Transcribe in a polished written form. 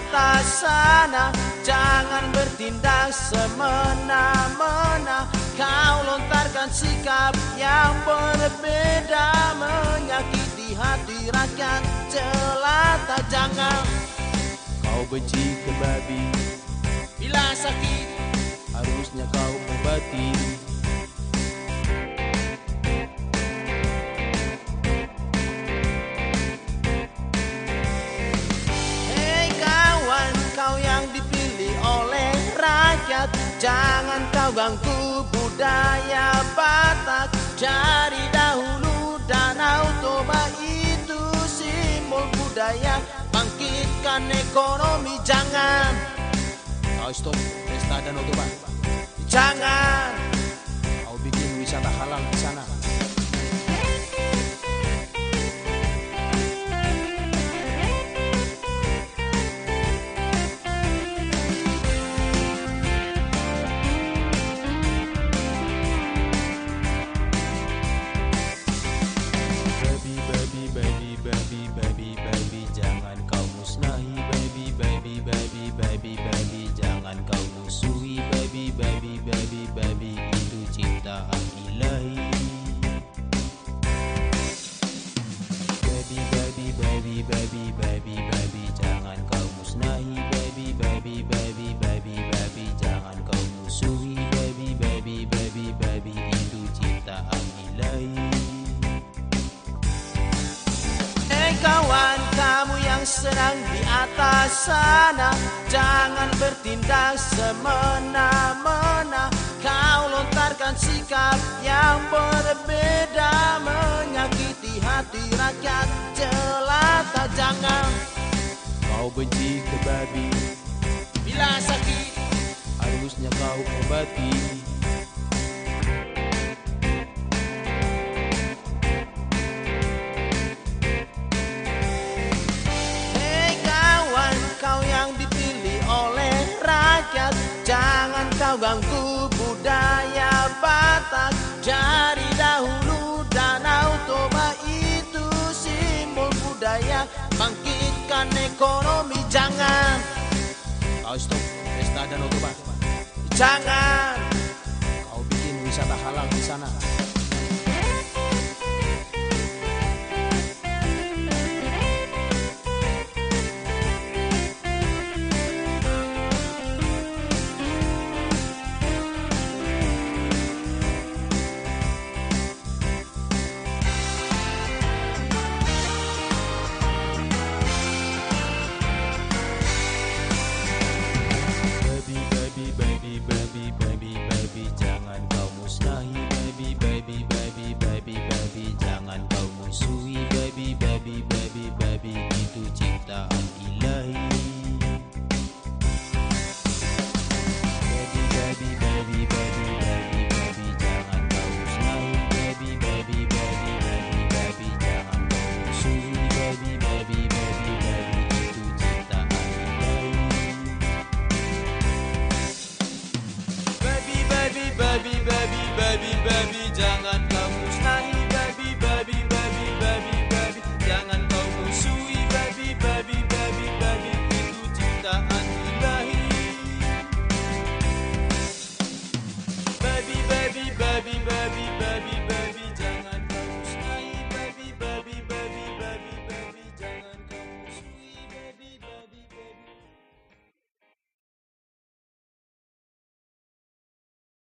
atas sana. Jangan bertindak semena-mena. Kau lontarkan sikap yang berbeda, menyakiti hati rakyat jelata. Jangan kau benci ke babi, bila sakit harusnya kau obati. Hei kawan, kau yang dipilih oleh rakyat, jangan kau ganggu budaya Batak. Dari dahulu Danau Toba itu simbol budaya, bangkitkan ekonomi. Jangan kau stop pesta Danau Toba, jangan kau bikin wisata halal di sana. Baby, jangan kau musnahi baby, jangan kau musuhi baby, itu ciptaan ilahi. Baby, jangan kau musnahi baby, jangan kau musuhi baby, itu ciptaan ilahi. Kawan, kamu yang sedang di atas sana, jangan bertindak semena-mena. Kau lontarkan sikap yang berbeda, menyakiti hati rakyat jelata. Jangan kau benci ke babi, bila sakit harusnya kau obati. Jangan kau ganggu budaya Batak. Dari dahulu Danau Toba itu simbol budaya, bangkitkan ekonomi. Jangan kau stop pesta Danau Toba, jangan kau bikin wisata halal di sana. Baby, jangan kau musnahi baby, jangan kau musuhi baby, itu ciptaan ilahi. Baby, jangan kau musnahi baby, jangan kau musuhi baby, itu ciptaan ilahi. Baby, jangan